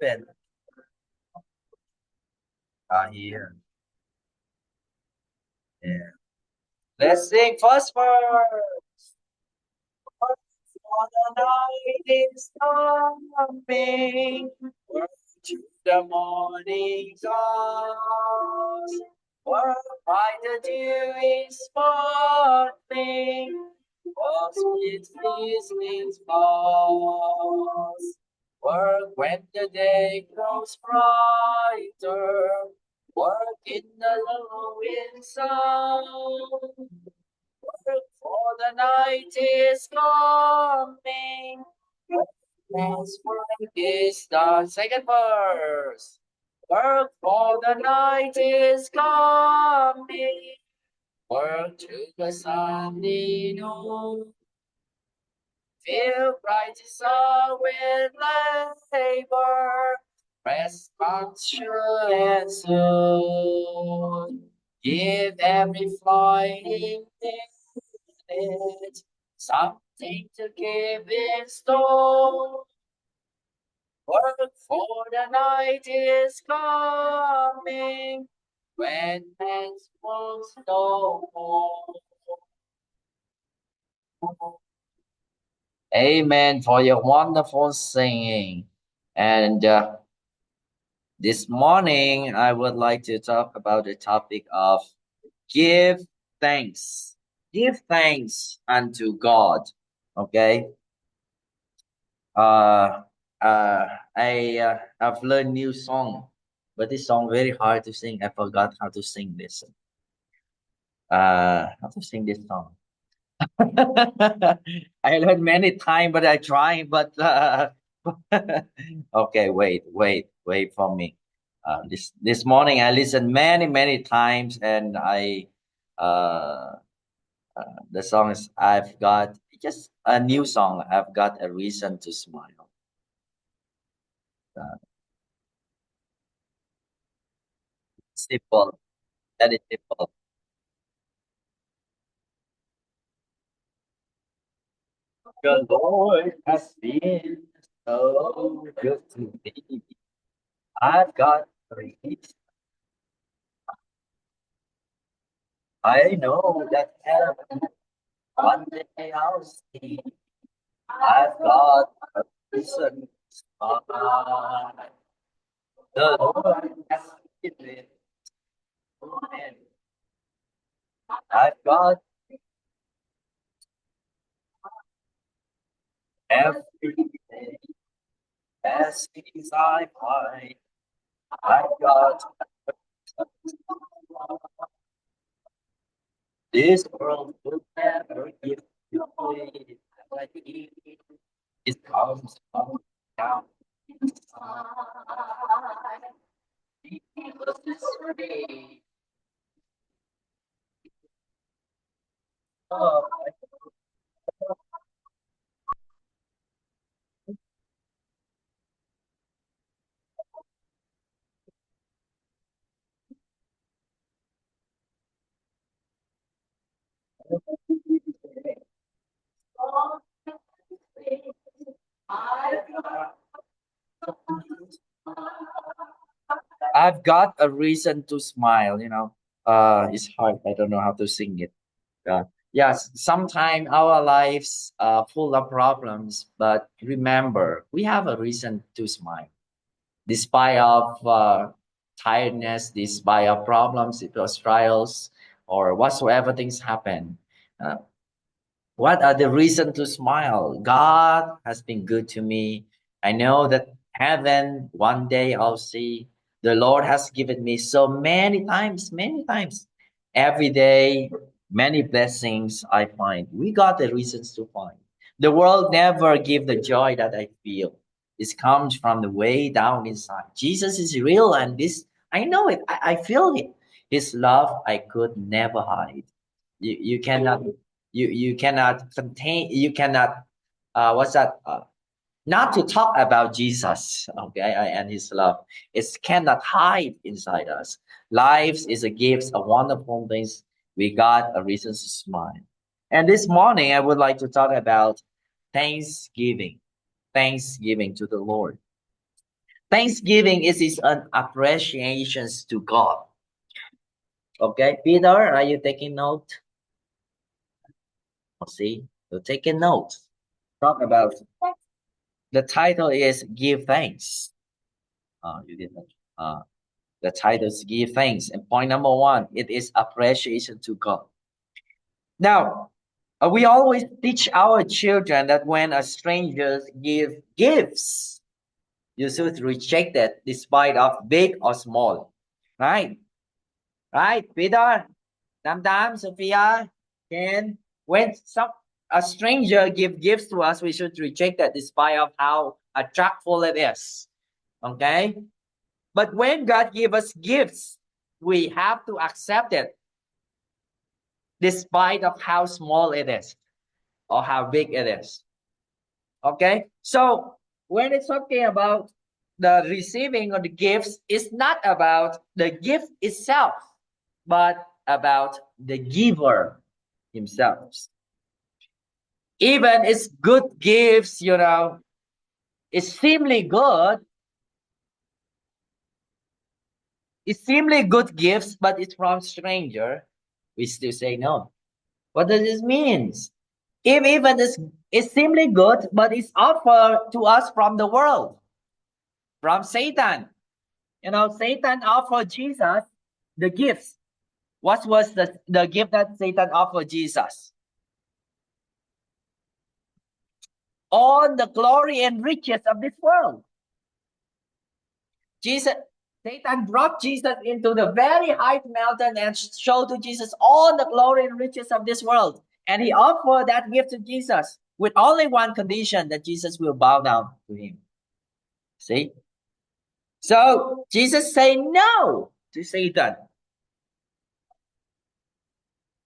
happened? Here. Yeah. Let's sing first verse. For the night is coming, work to the morning stars. Work by the dew is falling, walks with listening falls. Work when the day grows brighter, work in the lowing sun. For the night is coming. Let's work is done. Second verse. Work for the night is coming. Work to the sunny noon. Fill bright sun with labor. Rest punctual and soon. Give every flying minute something to keep in store. Work for the night is coming when man's works no more. Amen for your wonderful singing. And this morning, I would like to talk about the topic of give thanks. Give thanks unto God. Okay. Uh, I've learned new song, but this song very hard to sing. I forgot how to sing this. How to sing this song? I learned many times, but I try. But okay, wait for me. This morning I listened many times, and uh, the song is I've got just a new song. I've got a reason to smile. Uh, Simple. That is simple. The Lord has been so good to me. I've got peace. I know that heaven one day I'll see. I've got a reason to smile. The Lord has given and I've got everything as things I find. I've got this world will never give you away. Like it comes from down inside. Jesus is free. Oh, I've got a reason to smile, it's hard. I don't know how to sing it. Yes, sometimes our lives are full of problems, but remember, we have a reason to smile. Despite of tiredness, despite of problems, it was trials, or whatsoever things happen. Uh, what are the reason to smile? God has been good to me. I know that heaven one day I'll see. The Lord has given me so many times. Every day, many blessings I find. We got the reasons to find. The world never give the joy that I feel. This comes from the way down inside. Jesus is real, and this I know it. I feel it. His love I could never hide. You cannot you cannot contain you cannot what's that not to talk about Jesus, okay, and his love. It cannot hide inside us. Life is a gift, a wonderful things. We got a reason to smile. And this morning I would like to talk about Thanksgiving. Thanksgiving to the Lord. Thanksgiving is an appreciation to God. Okay, Peter, are you taking note? See, you're taking notes. Talk about the title is Give Thanks. You didn't. The title is Give Thanks. And point number one, it is appreciation to God. Now, we always teach our children that when a stranger give gifts, you should reject it despite of big or small. Right? Right, Peter, Tam Tam, Sophia, Ken. When a stranger give gifts to us, we should reject that despite of how attractful it is. Okay? But when God give us gifts, we have to accept it despite of how small it is or how big it is. Okay? So when it's talking about the receiving of the gifts, it's not about the gift itself, but about the giver himself. Even it's good gifts, it's seemingly good. It's seemingly good gifts, but it's from stranger. We still say no. What does this mean? If even it's seemingly good, but it's offered to us from the world, from Satan. Satan offered Jesus the gifts. What was the gift that Satan offered Jesus? All the glory and riches of this world. Jesus, Satan brought Jesus into the very high mountain and showed to Jesus all the glory and riches of this world. And he offered that gift to Jesus with only one condition, that Jesus will bow down to him. See? So Jesus said no to Satan.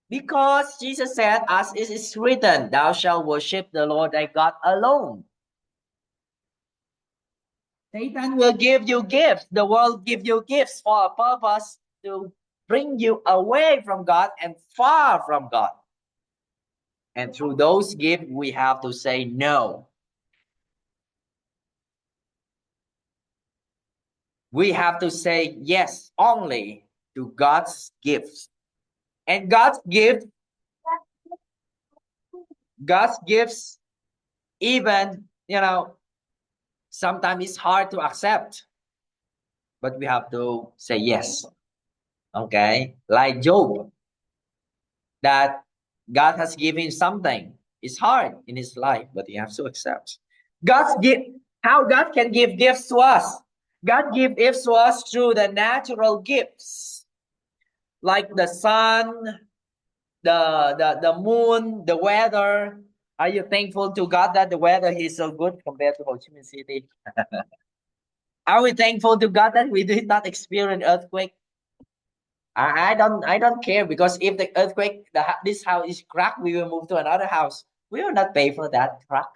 Because Jesus said, as it is written, thou shalt worship the Lord thy God alone. Satan will give you gifts. The world give you gifts for a purpose to bring you away from God and far from God. And through those gifts, we have to say no. We have to say yes only to God's gifts. And God's gifts, even, sometimes it's hard to accept. But we have to say yes. Okay? Like Job, that God has given something. It's hard in his life, but you have to accept. God's gift, how God can give gifts to us. God gives gifts to us through the natural gifts, like the sun, the moon, the weather. Are you thankful to God that the weather is so good compared to Ho Chi Minh City? Are we thankful to God that we did not experience earthquake? I don't care, because if the earthquake, this house is cracked, we will move to another house. We will not pay for that crack.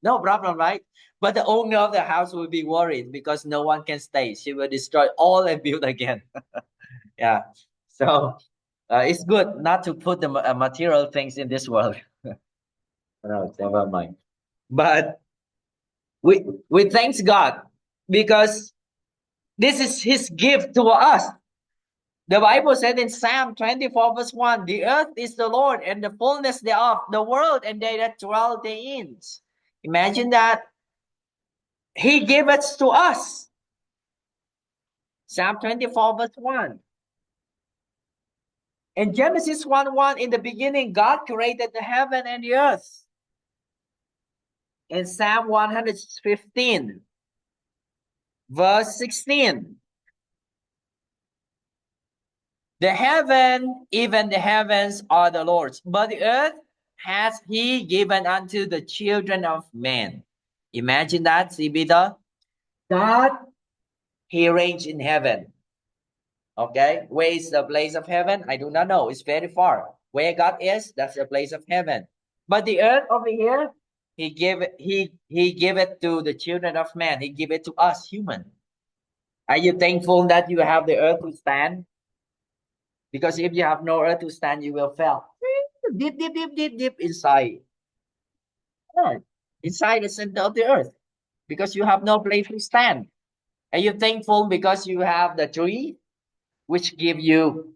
No problem, right? But the owner of the house will be worried because no one can stay. She will destroy all and build again. Yeah. So it's good not to put the material things in this world. No, never mind. But we thanks God because this is His gift to us. The Bible said in Psalm 24 verse 1, the earth is the Lord and the fullness thereof, the world and they that dwell therein. Imagine that. He gave it to us. Psalm 24 verse 1. In Genesis 1:1, in the beginning, God created the heaven and the earth. In Psalm 115 verse 16. The heaven, even the heavens are the Lord's, but the earth has He given unto the children of men. Imagine that, Sibida. God, He reigns in heaven. Okay, where is the place of heaven? I do not know. It's very far. Where God is, that's the place of heaven. But the earth over here, He gave it to the children of man. He gave it to us, human. Are you thankful that you have the earth to stand? Because if you have no earth to stand, you will fall deep, deep, deep, deep, deep inside. earth, inside the center of the earth, because you have no place to stand. Are you thankful because you have the tree, which give you,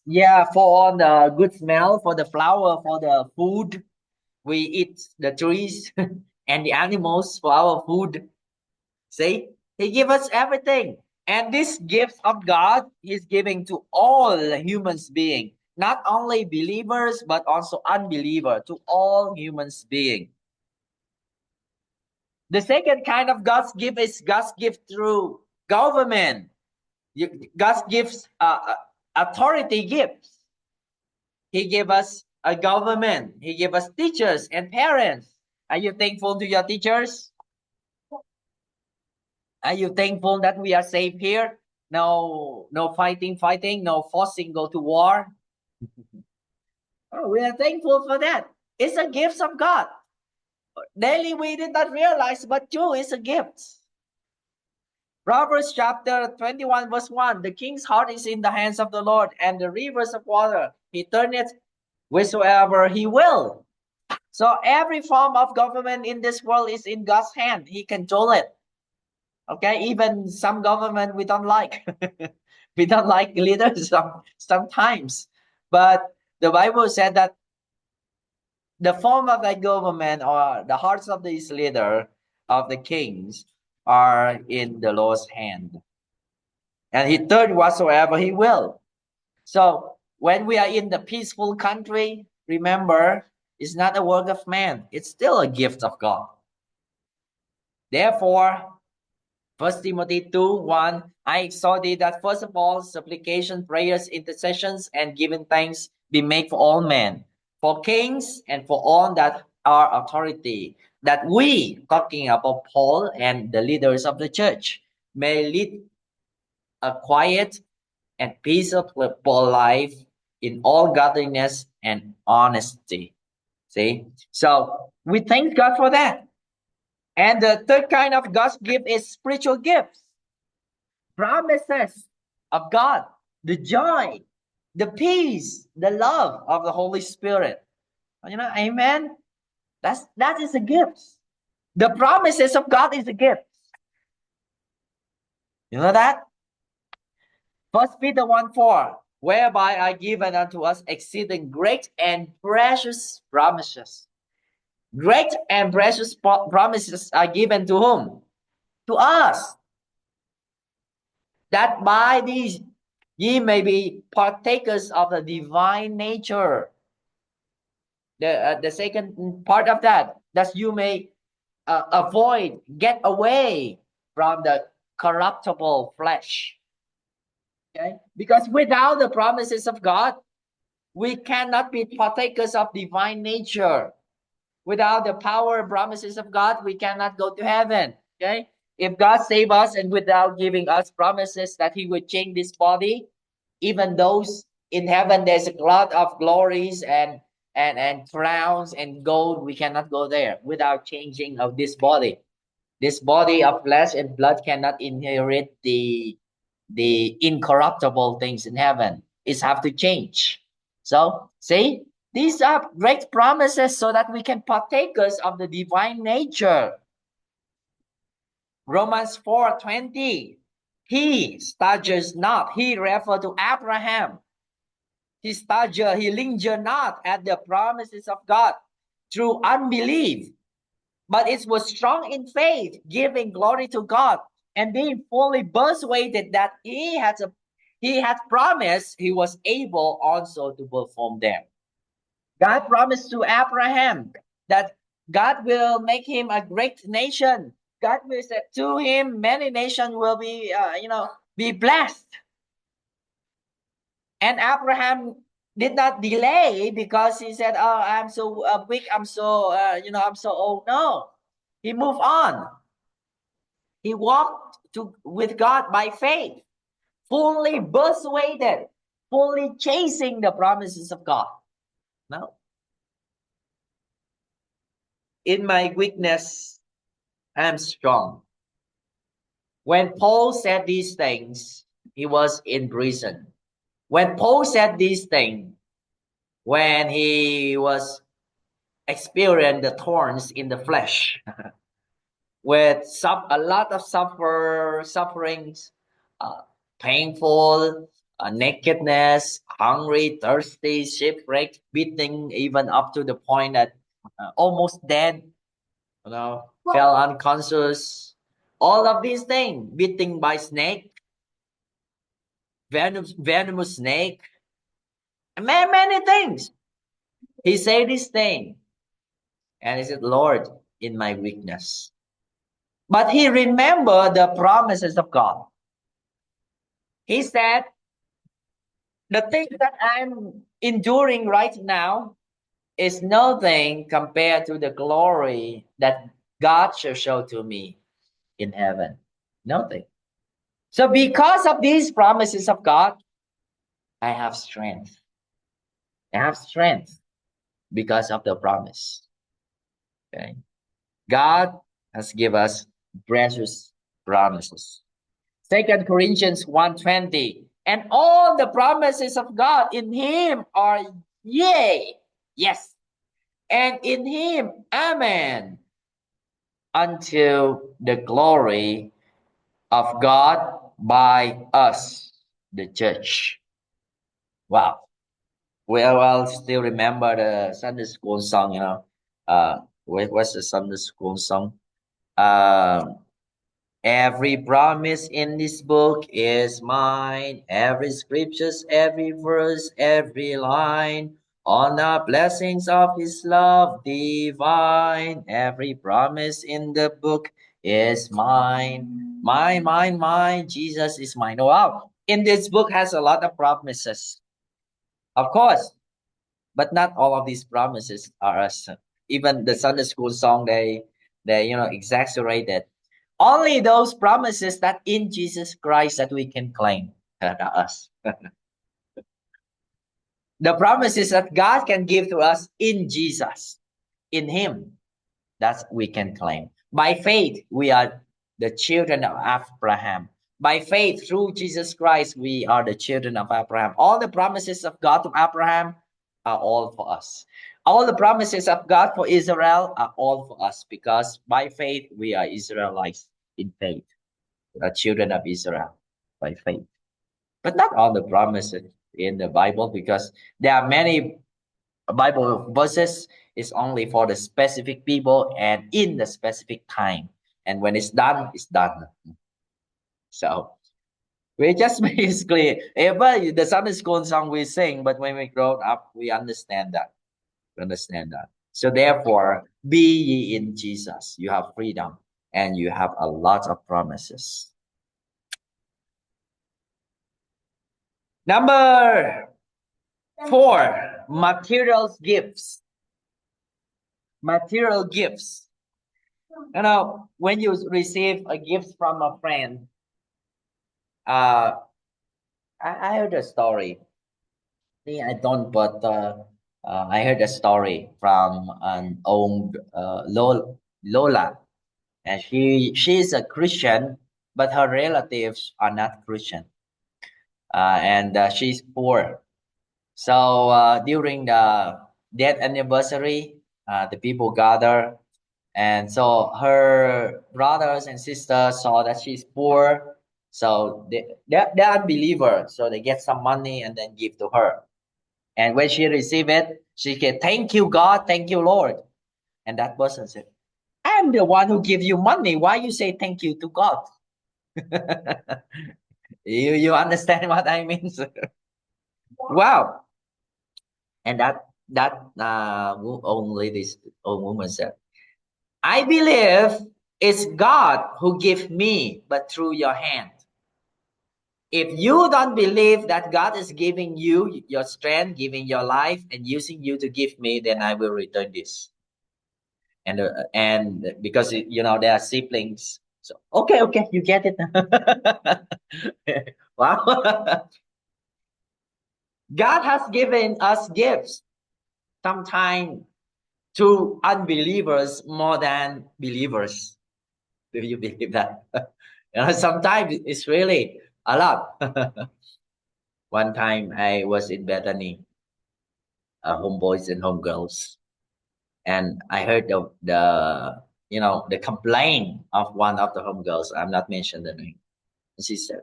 yeah, for all the good smell, for the flower, for the food? We eat the trees and the animals for our food. See, He give us everything. And this gift of God is giving to all humans being, not only believers, but also unbeliever, to all humans being. The second kind of God's gift is God's gift through government. God's gives authority gifts. He gave us a government. He gave us teachers and parents. Are you thankful to your teachers? Are you thankful that we are safe here? No, no fighting, no forcing go to war. Oh, we are thankful for that. It's a gift of God. Daily we did not realize, but true, it's a gift. Proverbs chapter 21 verse 1. The king's heart is in the hands of the Lord, and the rivers of water he turneth wheresoever he will. So every form of government in this world is in God's hand. He control it. Okay, even some government we don't like. We don't like leaders sometimes. But the Bible said that the form of the government or the hearts of these leader of the kings are in the Lord's hand. And he turn whatsoever he will. So when we are in the peaceful country, remember, it's not a work of man. It's still a gift of God. Therefore, 1 Timothy 2:1, I exhort thee that first of all, supplication, prayers, intercessions, and giving thanks be made for all men, for kings, and for all that are authority, that we, talking about Paul and the leaders of the church, may lead a quiet and peaceable life in all godliness and honesty. See? So we thank God for that. And the third kind of God's gift is spiritual gifts, promises of God, the joy, the peace, the love of the Holy Spirit. Amen. That is a gift. The promises of God is a gift. You know that? First Peter 1:4, whereby are given unto us exceeding great and precious promises. Great and precious promises are given to whom? To us. That by these ye may be partakers of the divine nature. The second part of that you may get away from the corruptible flesh. Okay, because without the promises of God, we cannot be partakers of divine nature. Without the power and promises of God, we cannot go to heaven. Okay, if God save us and without giving us promises that He would change this body, even those in heaven, there's a lot of glories and crowns and gold. We cannot go there without changing of this body. This body of flesh and blood cannot inherit the incorruptible things in heaven. It's have to change. So see, these are great promises so that we can partakers of the divine nature. Romans 4:20. He staggers not. He referred to Abraham. He lingered not at the promises of God through unbelief, but it was strong in faith, giving glory to God, and being fully persuaded that he had promised, he was able also to perform them. God promised to Abraham that God will make him a great nation. God will say to him, many nations will be blessed. And Abraham did not delay because he said, "Oh, I'm so weak. I'm so old." No, he moved on. He walked with God by faith, fully persuaded, fully chasing the promises of God. No, in my weakness, I am strong. When Paul said these things, he was in prison. When Paul said these things, when he was experience the thorns in the flesh with a lot of sufferings, uh, painful, nakedness, hungry, thirsty, shipwrecked, beating, even up to the point that almost dead, fell unconscious. All of these things, beaten by snake, venomous snake, many, many things. He said this thing, and he said, Lord, in my weakness. But he remembered the promises of God. He said, the thing that I'm enduring right now is nothing compared to the glory that God shall show to me in heaven. Nothing. So, because of these promises of God, I have strength. I have strength because of the promise. Okay. God has given us precious promises. Second Corinthians 1:20. And all the promises of God in him are yea, yes, and in him, amen, unto the glory of God by us, the church. Wow. Well, I'll still remember the Sunday school song, what's the Sunday school song? Um, every promise in this book is mine. Every scriptures, every verse, every line. On the blessings of his love divine. Every promise in the book is mine. Mine. Jesus is mine. Wow. In this book has a lot of promises. Of course, but not all of these promises are us. Even the Sunday school song, they exaggerated. Only those promises that in Jesus Christ that we can claim that are us. The promises that God can give to us in Jesus, in Him, that we can claim. By faith, we are the children of Abraham. By faith, through Jesus Christ, we are the children of Abraham. All the promises of God to Abraham are all for us. All the promises of God for Israel are all for us because by faith, we are Israelites in faith. We are children of Israel by faith. But not all the promises in the Bible because there are many Bible verses is only for the specific people and in the specific time. And when it's done, it's done. So we just basically, ever the Sunday school song we sing, but when we grow up, we understand that. We understand that. So therefore, be ye in Jesus. You have freedom and you have a lot of promises. Number 4, material gifts. Material gifts. When you receive a gift from a friend, uh, I heard a story. I don't, but I heard a story from an old Lola, and she's a Christian, but her relatives are not Christian, and she's poor. So during the death anniversary, the people gather. And so her brothers and sisters saw that she's poor. So they're unbeliever. So they get some money and then give to her. And when she receive it, she said, thank you, God. Thank you, Lord. And that person said, I'm the one who give you money. Why you say thank you to God? You understand what I mean, sir? Wow. And this old woman said, I believe it's God who give me, but through your hand. If you don't believe that God is giving you your strength, giving your life, and using you to give me, then I will return this. And because they are siblings, so okay, you get it. Wow. God has given us gifts, sometimes to unbelievers more than believers. Do you believe that? Sometimes it's really a lot. One time I was in Bethany, homeboys and homegirls. And I heard the complaint of one of the homegirls. I'm not mentioning the name. And she said,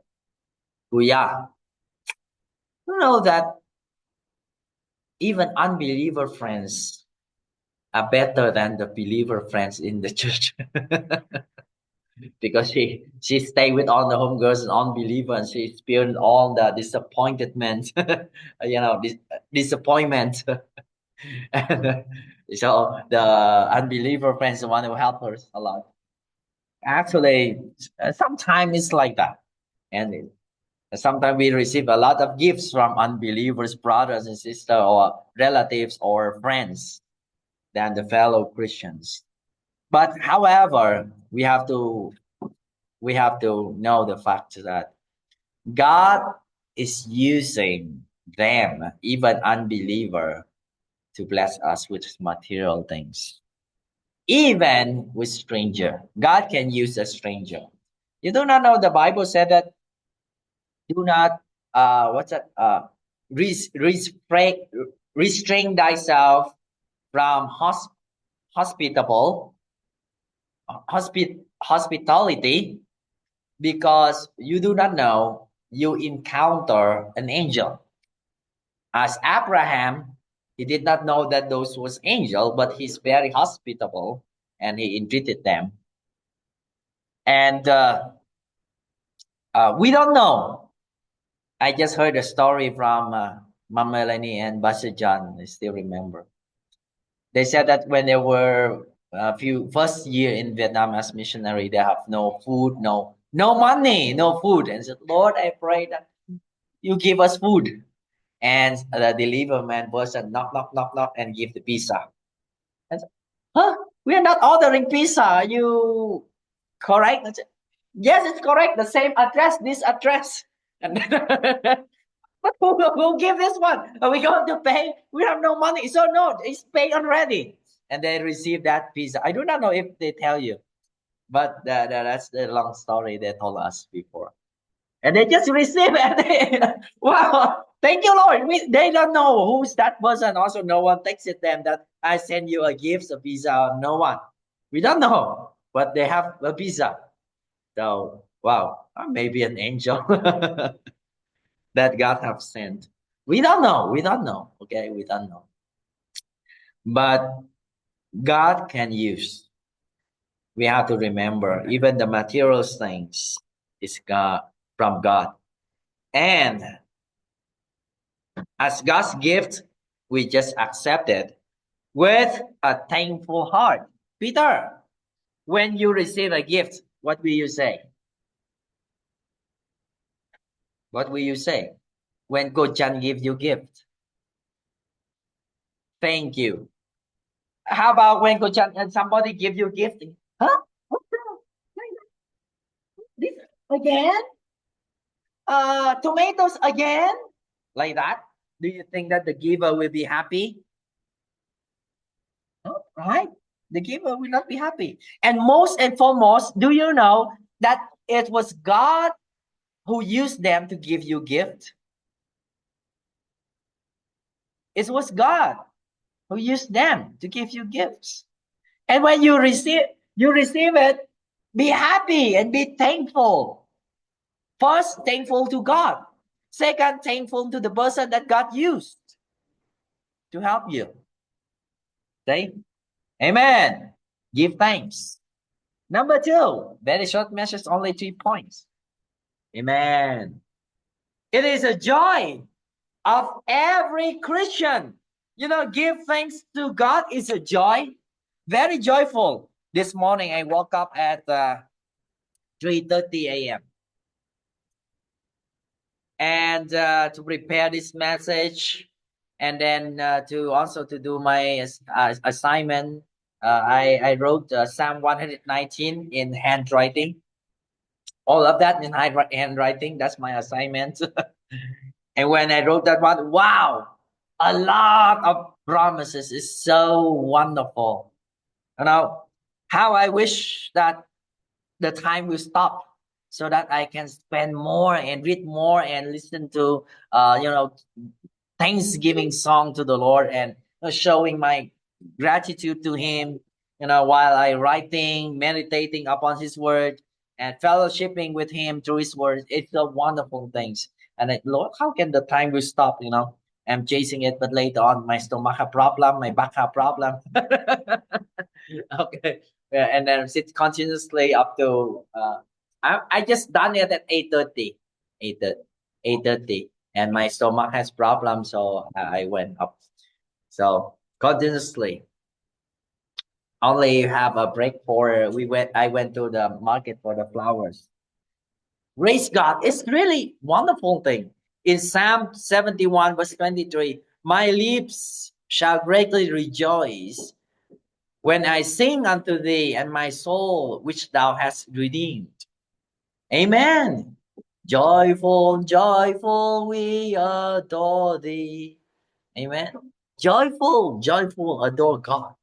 "Kuya, you know that even unbeliever friends are better than the believer friends in the church." Because she stayed with all the homegirls and unbelievers, and she experienced all the disappointment, disappointment. And so the unbeliever friends the one who helped her a lot. Actually, sometimes it's like that, and sometimes we receive a lot of gifts from unbelievers, brothers and sisters, or relatives or friends than the fellow Christians. But however, we have to know the fact that God is using them, even unbeliever, to bless us with material things. Even with stranger, God can use a stranger. You do not know the Bible said that do not what's that restrain restrain thyself from hospitable hospitality, because you do not know you encounter an angel. As Abraham, he did not know that those was angel, but he's very hospitable and he entreated them. And we don't know. I just heard a story from Mom Melanie and Pastor John. I still remember. They said that when they were a few first year in Vietnam as missionary, they have no food, no money, no food, and said, "Lord, I pray that you give us food." And the deliver man person knock, knock, knock, knock, and give the pizza. And said, huh? We are not ordering pizza. Are you correct? I said, yes, it's correct. The same address, this address. And but who will give this one? Are we going to pay? We have no money. So no, it's paid already. And they receive that pizza. I do not know if they tell you, but that's the long story they told us before. And they just receive it. Wow. Thank you, Lord. They don't know who's that person. Also, no one texted them that I send you a gift, a pizza. No one. We don't know. But they have a pizza. So, wow. Maybe an angel that God have sent. We don't know. We don't know. Okay. We don't know. But God can use. We have to remember even the material things is God from God. And as God's gift, we just accept it with a thankful heart. Peter, when you receive a gift, what will you say? What will you say? When Gochan give you gift? Thank you. How about when Gochan and somebody give you gift? Huh? What the- This again? Tomatoes again? Like that? Do you think that the giver will be happy? No, right? The giver will not be happy. And most and foremost, do you know that it was God who used them to give you gift? It was God who used them to give you gifts. And when you receive it, be happy and be thankful. First, thankful to God. Second, thankful to the person that God used to help you. Okay? Amen. Give thanks. Number two, very short message, only 3 points. Amen. It is a joy of every Christian. Give thanks to God is a joy. Very joyful. This morning I woke up at 3:30 a.m. and to prepare this message, and then to also to do my assignment. I wrote Psalm 119 in handwriting. All of that in handwriting. That's my assignment. And when I wrote that one, wow, a lot of promises is so wonderful. You know, how I wish that the time will stop so that I can spend more and read more and listen to, Thanksgiving song to the Lord, and showing my gratitude to him, while I writing, meditating upon his word, and fellowshipping with him through his word. It's a wonderful things. And Lord, how can the time will stop? I'm chasing it, but later on, my stomach have problem, my back have problem. Okay, yeah, and then sit continuously up to I just done it at 8:30, 8:30, and my stomach has problems, so I went up. So continuously, only have a break for I went to the market for the flowers. Praise God. It's really wonderful thing. In Psalm 71 verse 23, my lips shall greatly rejoice when I sing unto thee, and my soul which thou hast redeemed. Amen. Joyful, joyful, we adore thee. Amen. Joyful, joyful, adore God.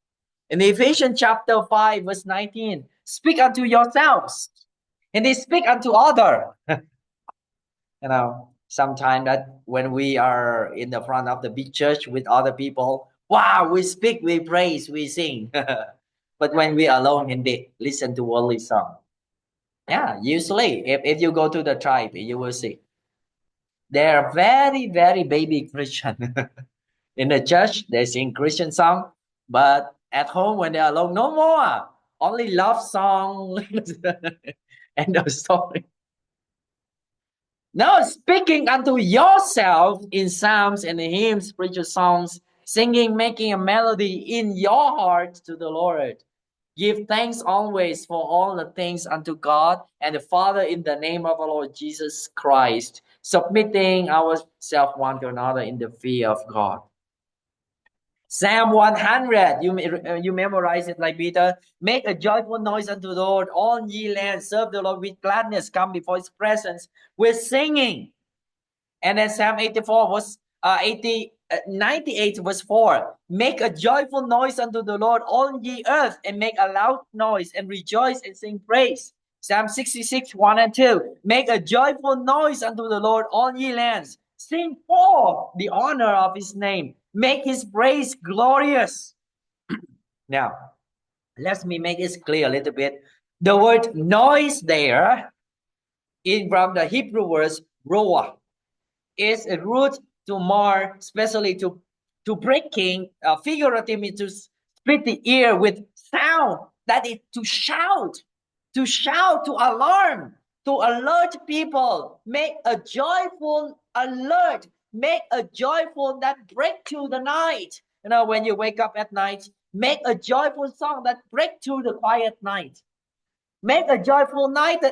In Ephesians chapter 5, verse 19, speak unto yourselves, and they speak unto other. Sometimes that when we are in the front of the big church with other people, wow, we speak, we praise, we sing. But when we are alone in the listen to worldly song. Yeah, usually if you go to the tribe, you will see. They are very, very baby Christian. In the church, they sing Christian song, but at home when they're alone, no more. Only love song. End of story. Now speaking unto yourself in psalms and hymns, spiritual songs, singing, making a melody in your heart to the Lord. Give thanks always for all the things unto God and the Father in the name of our Lord Jesus Christ, submitting ourselves one to another in the fear of God. Psalm 100, you memorize it like Peter. Make a joyful noise unto the Lord, all ye lands. Serve the Lord with gladness. Come before his presence with singing. And then Psalm 84 was 98 verse 4. Make a joyful noise unto the Lord, all ye earth, and make a loud noise, and rejoice and sing praise. Psalm 66, 1 and 2. Make a joyful noise unto the Lord, all ye lands. Sing forth the honor of his name. Make his praise glorious. Now, let me make this clear a little bit. The word noise there, in from the Hebrew words roah, is a root to mar, especially to breaking, figuratively to split the ear with sound. That is to shout, to alarm, to alert people. Make a joyful alert. Make a joyful that break through the night. When you wake up at night, make a joyful song that break through the quiet night. Make a joyful night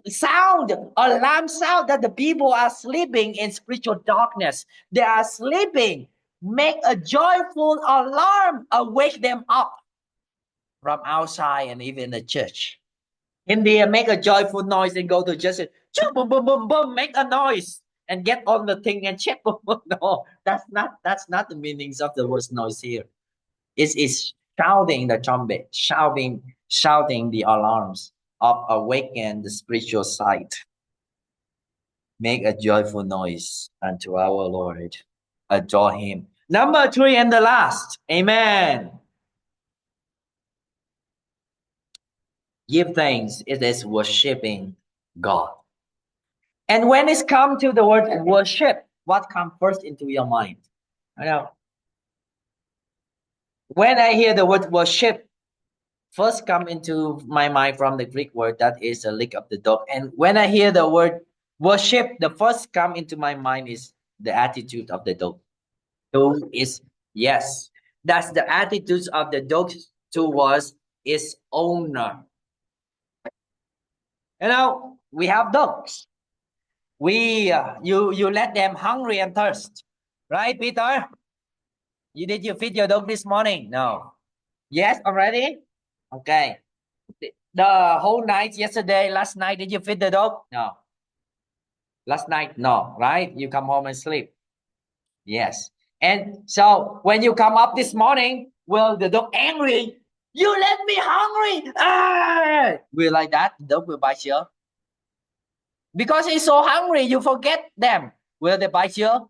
sound, alarm sound that the people are sleeping in spiritual darkness. They are sleeping. Make a joyful alarm, awake them up from outside and even the church. India, make a joyful noise and go to church. Boom, boom, boom, boom, make a noise and get on the thing and check. No, that's not the meanings of the word noise here. It's shouting the trumpet, shouting the alarms of awaken the spiritual sight. Make a joyful noise unto our Lord. Adore him. Number 3 and the last. Amen. Give thanks. It is worshiping God. And when it's come to the word worship, what comes first into your mind? I know. When I hear the word worship, first come into my mind from the Greek word that is a lick of the dog. And when I hear the word worship, the first come into my mind is the attitude of the dog. Dog is yes. That's the attitude of the dog towards its owner. We have dogs. You let them hungry and thirst, right, Peter? Did you feed your dog this morning? No. Yes, already. Okay. The whole night yesterday, last night, did you feed the dog? No. Last night, no, right? You come home and sleep. Yes. And so when you come up this morning, will the dog angry? You let me hungry. Ah! Will like that, the dog will bite you. Because he's so hungry, you forget them. Will they bite you?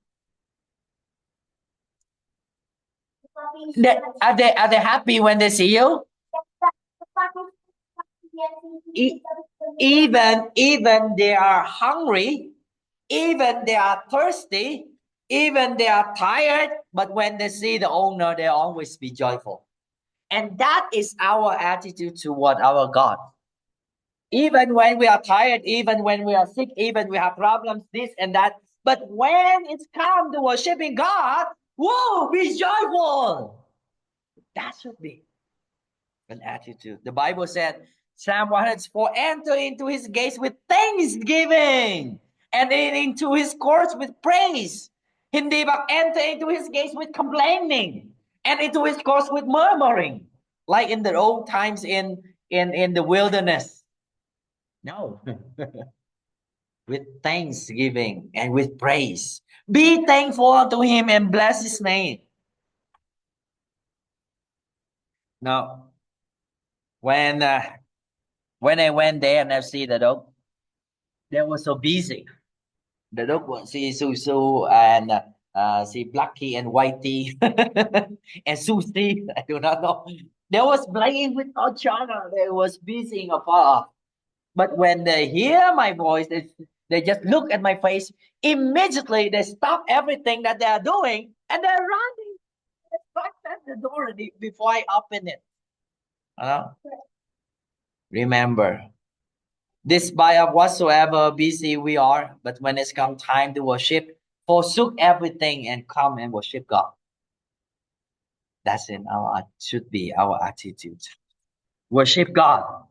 Are they happy when they see you? E- even they are hungry, even they are thirsty, even they are tired, but when they see the owner, they always be joyful. And that is our attitude toward our God. Even when we are tired, even when we are sick, even we have problems, this and that. But when it's come to worshiping God, whoa, be joyful. That should be an attitude. The Bible said, Psalm 104, enter into his gates with thanksgiving and then into his courts with praise. Hindi ba enter into his gates with complaining and into his courts with murmuring, like in the old times in the wilderness. No. With thanksgiving and with praise. Be thankful unto him and bless his name. Now, when uh, when I went there and I see the dog, they were so busy. The dog was see Susu and see Blackie and Whitey and Susie. I do not know. They was playing with each other. They was busy afar. But when they hear my voice, they just look at my face. Immediately, they stop everything that they are doing and they're running back at the door before I open it. Uh, Remember, despite of whatsoever busy we are, but when it's come time to worship, forsook everything and come and worship God. That's in our should be our attitude. Worship God.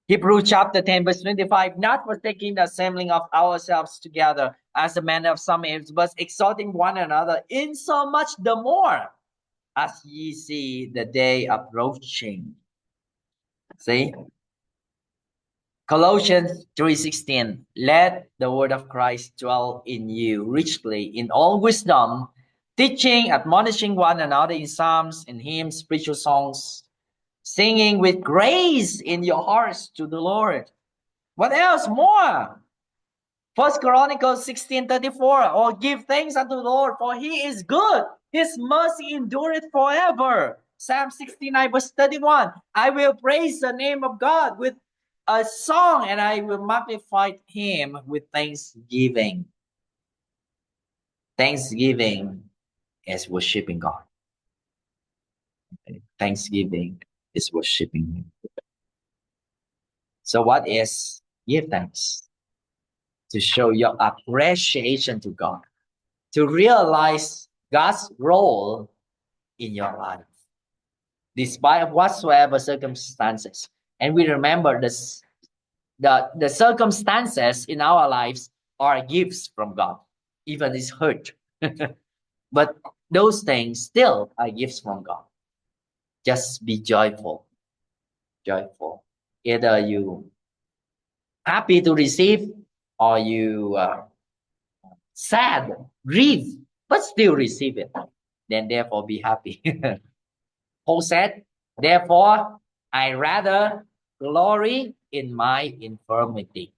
Hebrew chapter 10, verse 25, not forsaking the assembling of ourselves together as the manner of some is, but exalting one another, in so much the more as ye see the day approaching. See? Colossians 3:16, let the word of Christ dwell in you richly in all wisdom, teaching, admonishing one another in psalms and hymns, spiritual songs, singing with grace in your hearts to the Lord. What else more? First Chronicles 16:34. Oh, give thanks unto the Lord, for he is good. His mercy endureth forever. Psalm 69, verse 31. I will praise the name of God with a song, and I will magnify him with thanksgiving. Thanksgiving is worshiping God. Thanksgiving is worshiping him. So what is give thanks? To show your appreciation to God, to realize God's role in your life, despite whatsoever circumstances. And we remember this, the circumstances in our lives are gifts from God, even it's hurt. But those things still are gifts from God. Just be joyful, joyful. Either you happy to receive or you sad, grieve, but still receive it. Then therefore be happy. Paul said, therefore, I rather glory in my infirmity.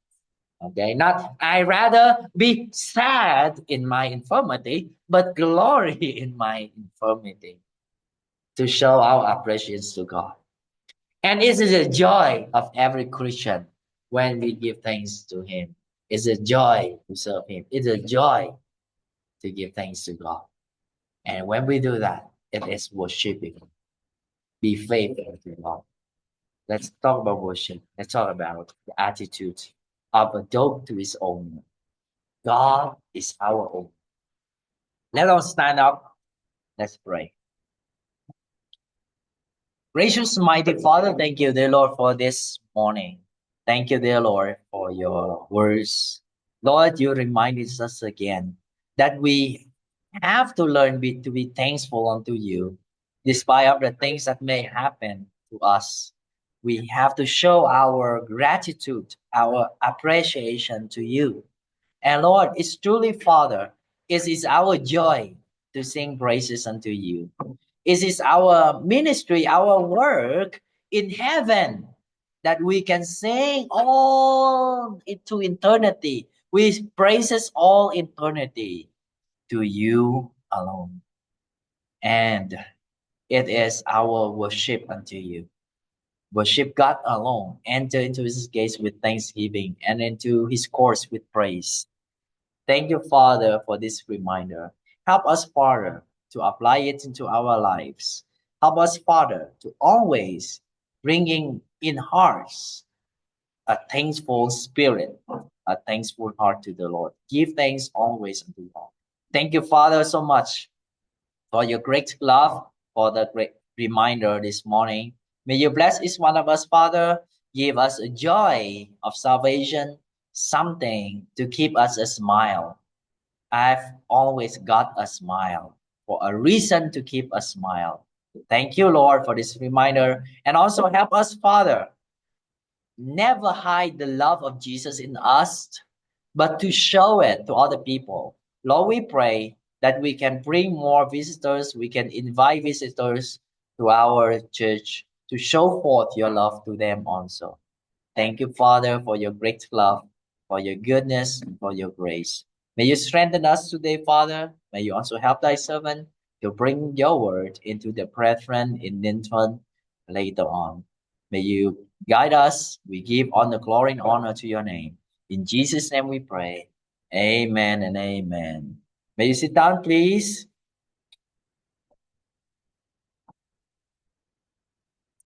Okay, not I rather be sad in my infirmity, but glory in my infirmity to show our appreciation to God. And it is a joy of every Christian when we give thanks to Him. It's a joy to serve Him. It's a joy to give thanks to God. And when we do that, it is worshiping. Be faithful to God. Let's talk about worship. Let's talk about the attitude of a dog to his owner. God is our owner. Let us stand up. Let's pray. Gracious, mighty Father, thank you, dear Lord, for this morning. Thank you, dear Lord, for your words. Lord, you reminded us again that we have to learn to be thankful unto you, despite of the things that may happen to us. We have to show our gratitude, our appreciation to you. And Lord, it's truly, Father, it is our joy to sing praises unto you. It is our ministry, our work in heaven that we can sing all into eternity. We praises all eternity to you alone. And It is our worship unto you. Worship God alone. Enter into his gates with thanksgiving and into his courts with praise. Thank you, Father, for this reminder. Help us, Father, to apply it into our lives. Help us, Father, to always bringing in hearts a thankful spirit, a thankful heart to the Lord. Give thanks always unto God. Thank you, Father, so much for your great love, for the great reminder this morning. May you bless each one of us, Father. Give us a joy of salvation, something to keep us a smile. I've always got a smile, for a reason to keep a smile. Thank you, Lord, for this reminder. And also help us, Father, never hide the love of Jesus in us, but to show it to other people. Lord, we pray that we can bring more visitors, we can invite visitors to our church to show forth your love to them also. Thank you, Father, for your great love, for your goodness, and for your grace. May you strengthen us today, Father. May you also help thy servant to bring your word into the brethren in Linton later on. May you guide us. We give honor, glory, and honor to your name. In Jesus' name we pray. Amen and amen. May you sit down, please.